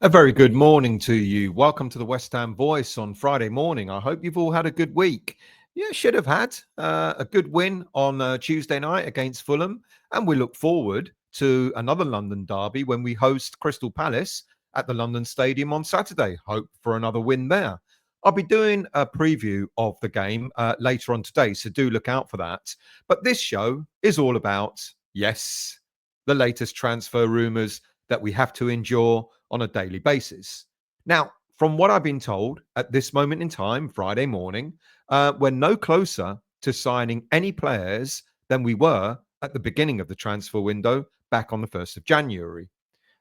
A very good morning to you. Welcome to the West Ham Voice on Friday morning. I hope you've all had a good week. Yeah, should have had a good win on Tuesday night against Fulham. And we look forward to another London derby when we host Crystal Palace at the London Stadium on Saturday. Hope for another win there. I'll be doing a preview of the game later on today, so do look out for that. But this show is all about, yes, the latest transfer rumours that we have to endure on a daily basis. Now, from what I've been told at this moment in time, Friday morning, we're no closer to signing any players than we were at the beginning of the transfer window back on the 1st of January.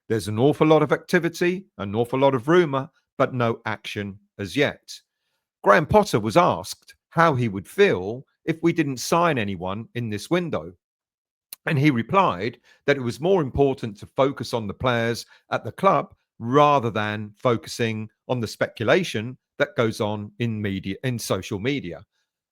There's an awful lot of activity, an awful lot of rumour, but no action as yet. Graham Potter was asked how he would feel if we didn't sign anyone in this window. And he replied that it was more important to focus on the players at the club rather than focusing on the speculation that goes on in media, in social media,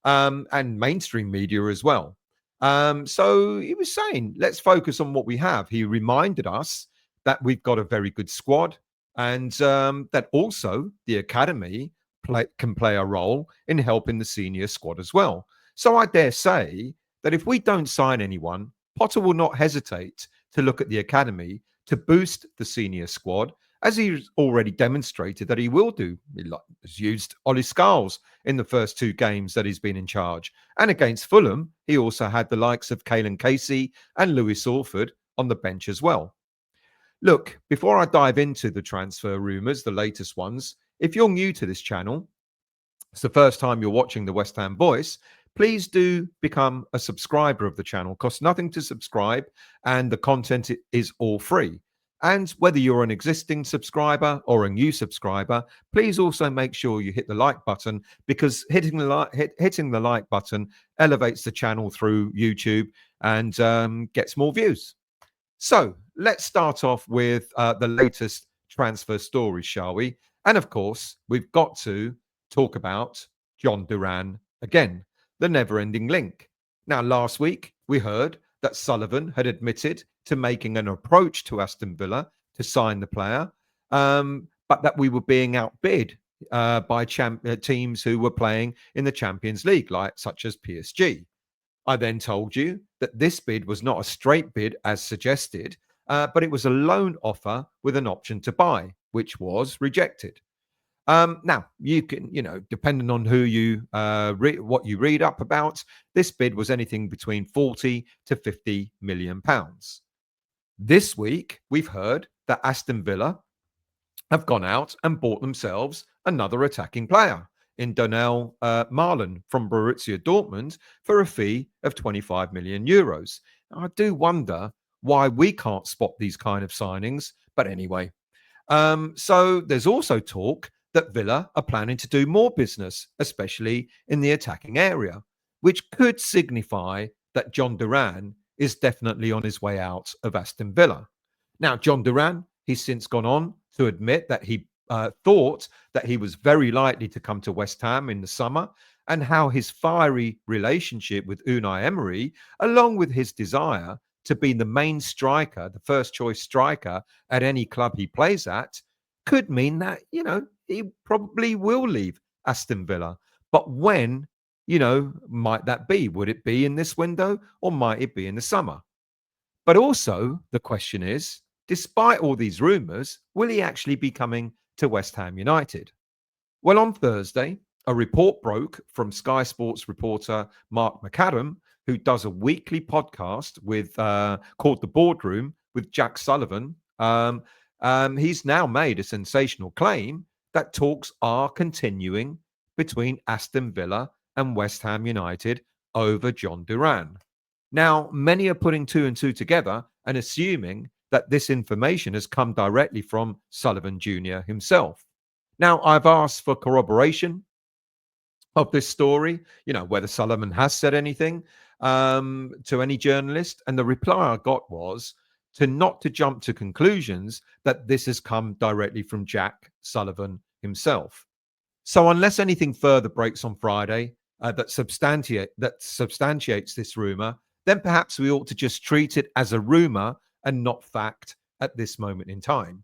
and mainstream media as well. So he was saying, let's focus on what we have. He reminded us that we've got a very good squad and that also the academy can play a role in helping the senior squad as well. So I dare say that if we don't sign anyone, Potter will not hesitate to look at the academy to boost the senior squad, as he's already demonstrated that he will do. He has used Ollie Scholes in the first two games that he's been in charge. And against Fulham, he also had the likes of Caelan Casey and Lewis Orford on the bench as well. Look, before I dive into the transfer rumours, the latest ones, if you're new to this channel, it's the first time you're watching the West Ham Voice, please do become a subscriber of the channel. Costs nothing to subscribe and the content is all free. And whether you're an existing subscriber or a new subscriber, please also make sure you hit the like button, because hitting the like button elevates the channel through YouTube and gets more views. So let's start off with the latest transfer stories, shall we? And of course, we've got to talk about Jhon Duran again, the never-ending link. Now, last week, we heard that Sullivan had admitted to making an approach to Aston Villa to sign the player, but that we were being outbid by teams who were playing in the Champions League, such as PSG. I then told you that this bid was not a straight bid as suggested, but it was a loan offer with an option to buy, which was rejected. Now, you can, depending on who you what you read up about, this bid was anything between 40 to 50 million pounds. This week, we've heard that Aston Villa have gone out and bought themselves another attacking player in Donnell Marlon from Borussia Dortmund for a fee of 25 million euros. I do wonder why we can't spot these kind of signings, but anyway. So there's also talk that Villa are planning to do more business, especially in the attacking area, which could signify that Jhon Duran is definitely on his way out of Aston Villa. Now, Jhon Duran, he's since gone on to admit that he thought that he was very likely to come to West Ham in the summer, and how his fiery relationship with Unai Emery, along with his desire to be the main striker, the first choice striker at any club he plays at, could mean that, he probably will leave Aston Villa. But when, might that be? Would it be in this window or might it be in the summer? But also the question is, despite all these rumours, will he actually be coming to West Ham United? Well, on Thursday, a report broke from Sky Sports reporter Mark McAdam, who does a weekly podcast called The Boardroom with Jack Sullivan. He's now made a sensational claim that talks are continuing between Aston Villa and West Ham United over Jhon Duran. Now, many are putting two and two together and assuming that this information has come directly from Sullivan Jr. himself. Now, I've asked for corroboration of this story, whether Sullivan has said anything to any journalist. And the reply I got was not to jump to conclusions that this has come directly from Jack Sullivan himself. So unless anything further breaks on Friday that substantiates this rumor, then perhaps we ought to just treat it as a rumor and not fact at this moment in time.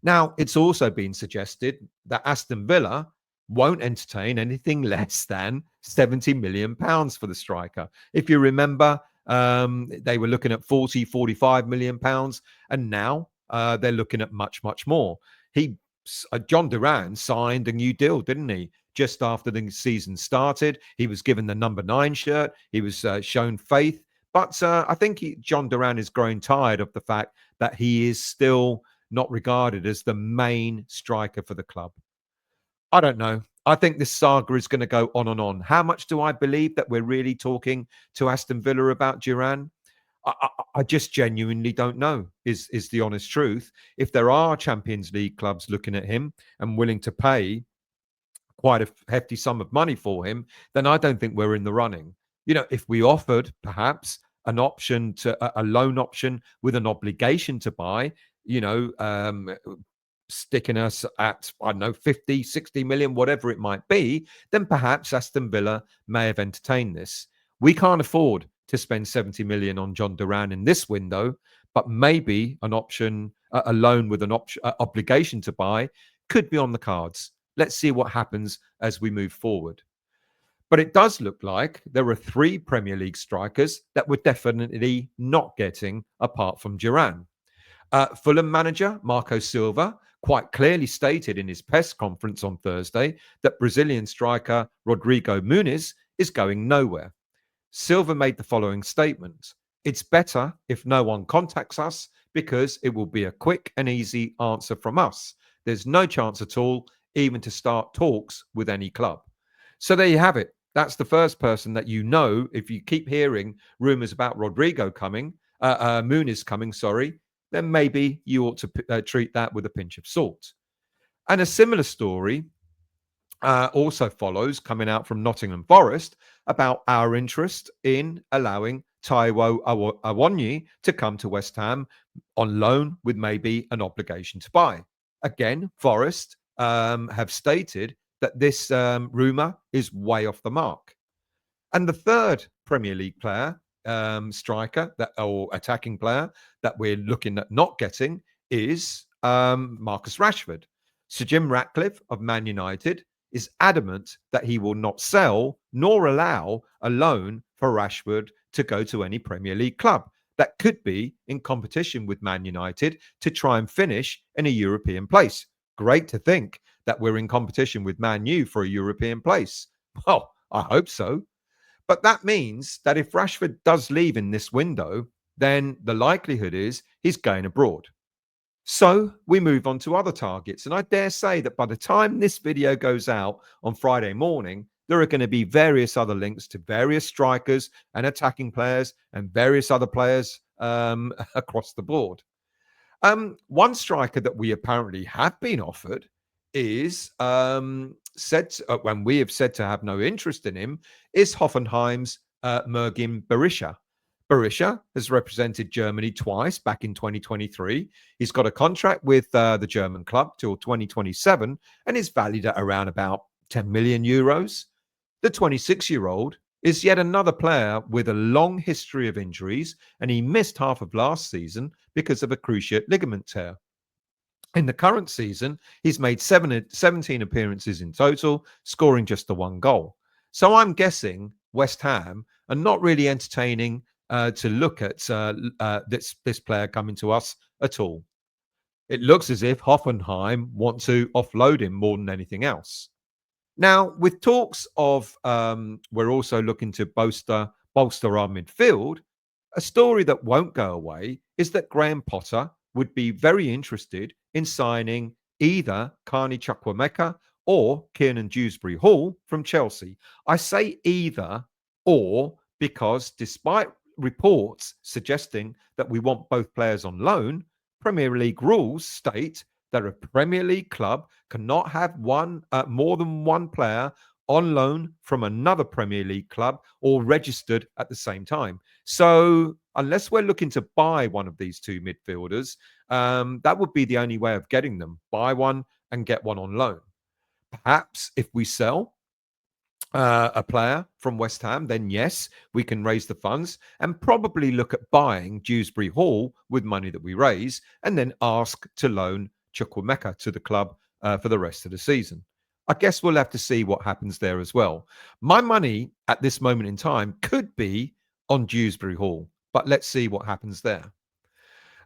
Now, it's also been suggested that Aston Villa won't entertain anything less than £70 million for the striker. If you remember, they were looking at 45 million pounds, and now they're looking at much, much more. Jhon Duran signed a new deal, didn't he? Just after the season started, he was given the number 9 shirt. He was shown faith. But I think Jhon Duran is growing tired of the fact that he is still not regarded as the main striker for the club. I don't know. I think this saga is going to go on and on. How much do I believe that we're really talking to Aston Villa about Duran? I just genuinely don't know, is the honest truth. If there are Champions League clubs looking at him and willing to pay quite a hefty sum of money for him, then I don't think we're in the running. If we offered perhaps an option to a loan option with an obligation to buy, sticking us at, I don't know, 50, 60 million, whatever it might be, then perhaps Aston Villa may have entertained this. We can't afford to spend 70 million on Jhon Duran in this window, but maybe an option, a loan with an obligation to buy could be on the cards. Let's see what happens as we move forward. But it does look like there are 3 Premier League strikers that we're definitely not getting apart from Duran. Fulham manager Marco Silva quite clearly stated in his press conference on Thursday that Brazilian striker Rodrigo Muniz is going nowhere. Silva made the following statement: "It's better if no one contacts us because it will be a quick and easy answer from us. There's no chance at all even to start talks with any club." So there you have it. That's the first person that if you keep hearing rumours about Rodrigo Muniz coming, then maybe you ought to treat that with a pinch of salt. And a similar story also follows coming out from Nottingham Forest about our interest in allowing Taiwo Awoniyi to come to West Ham on loan with maybe an obligation to buy. Again, Forest have stated that this rumour is way off the mark. And the third Premier League player, striker or attacking player that we're looking at not getting is Marcus Rashford. Sir Jim Ratcliffe of Man United is adamant that he will not sell nor allow a loan for Rashford to go to any Premier League club that could be in competition with Man United to try and finish in a European place. Great to think that we're in competition with Man U for a European place. Well, I hope so. But that means that if Rashford does leave in this window, then the likelihood is he's going abroad. So we move on to other targets. And I dare say that by the time this video goes out on Friday morning, there are going to be various other links to various strikers and attacking players and various other players across the board. One striker that we apparently have been offered is when we have said to have no interest in him, is Hoffenheim's Mergim Berisha. Berisha has represented Germany twice back in 2023. He's got a contract with the German club till 2027 and is valued at around about 10 million euros. The 26-year-old is yet another player with a long history of injuries, and he missed half of last season because of a cruciate ligament tear. In the current season, he's made 17 appearances in total, scoring just the 1 goal. So I'm guessing West Ham are not really entertaining to look at this player coming to us at all. It looks as if Hoffenheim want to offload him more than anything else. Now, with talks of we're also looking to bolster our midfield, a story that won't go away is that Graham Potter would be very interested in signing either Carney Chukwuemeka or Kiernan Dewsbury-Hall from Chelsea. I say either or because despite reports suggesting that we want both players on loan, Premier League rules state that a Premier League club cannot have more than one player on loan from another Premier League club or registered at the same time. So unless we're looking to buy one of these two midfielders, that would be the only way of getting them. Buy one and get one on loan. Perhaps if we sell a player from West Ham, then yes, we can raise the funds and probably look at buying Dewsbury Hall with money that we raise and then ask to loan Chukwuemeka to the club for the rest of the season. I guess we'll have to see what happens there as well. My money at this moment in time could be on Dewsbury Hall, but let's see what happens there.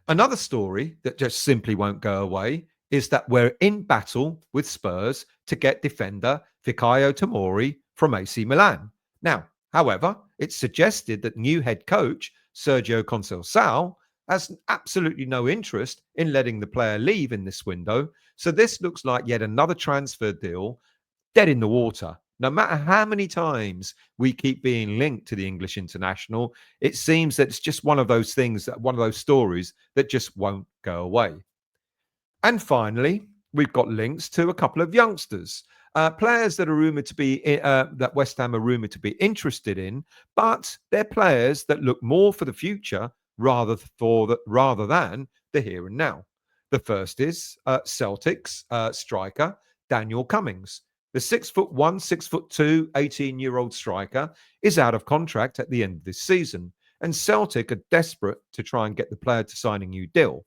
Another story that just simply won't go away is that we're in battle with Spurs to get defender Fikayo Tomori from AC Milan. Now, however, it's suggested that new head coach Sergio Conceição has absolutely no interest in letting the player leave in this window. So this looks like yet another transfer deal dead in the water. No matter how many times we keep being linked to the English international, it seems that it's just one of those things, one of those stories that just won't go away. And finally, we've got links to a couple of youngsters, players that are rumored to be that West Ham are rumored to be interested in, but they're players that look more for the future rather than the here and now. The first is Celtic's striker Daniel Cummings. The 6'1", 6'2", 18-year-old striker is out of contract at the end of this season, and Celtic are desperate to try and get the player to sign a new deal.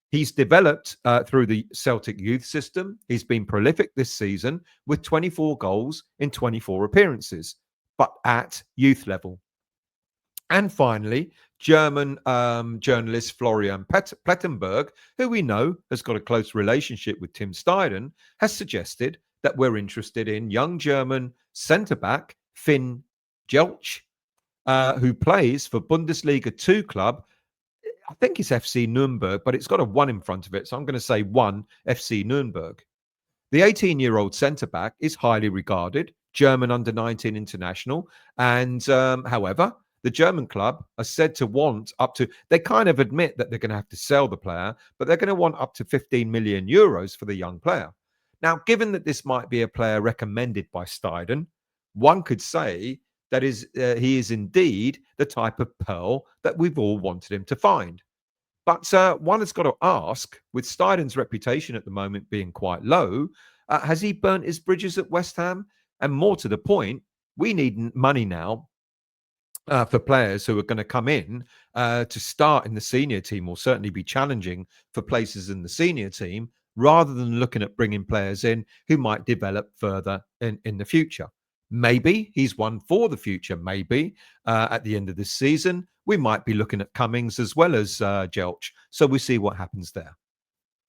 He's developed through the Celtic youth system. He's been prolific this season with 24 goals in 24 appearances, but at youth level. And finally, German journalist Florian Plettenberg, who we know has got a close relationship with Tim Steidten, has suggested that we're interested in young German centre-back Finn Jeltsch, who plays for Bundesliga 2 club. I think it's FC Nuremberg, but it's got a 1 in front of it. So I'm going to say 1 FC Nuremberg. The 18-year-old centre-back is highly regarded, German under-19 international. And however, the German club are said to want up to, they kind of admit that they're going to have to sell the player, but they're going to want up to 15 million euros for the young player. Now, given that this might be a player recommended by Steidten, one could say that he is indeed the type of pearl that we've all wanted him to find. But one has got to ask, with Steidten's reputation at the moment being quite low, has he burnt his bridges at West Ham? And more to the point, we need money now for players who are going to come in to start in the senior team, or certainly be challenging for places in the senior team, rather than looking at bringing players in who might develop further in the future. Maybe he's one for the future. Maybe at the end of this season, we might be looking at Cummings as well as Jeltsch. So we see what happens there.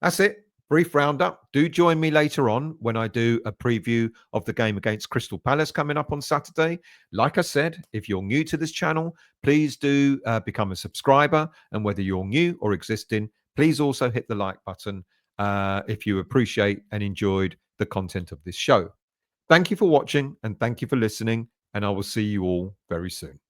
That's it. Brief roundup. Do join me later on when I do a preview of the game against Crystal Palace coming up on Saturday. Like I said, if you're new to this channel, please do become a subscriber. And whether you're new or existing, please also hit the like button if you appreciate and enjoyed the content of this show. Thank you for watching and thank you for listening. And I will see you all very soon.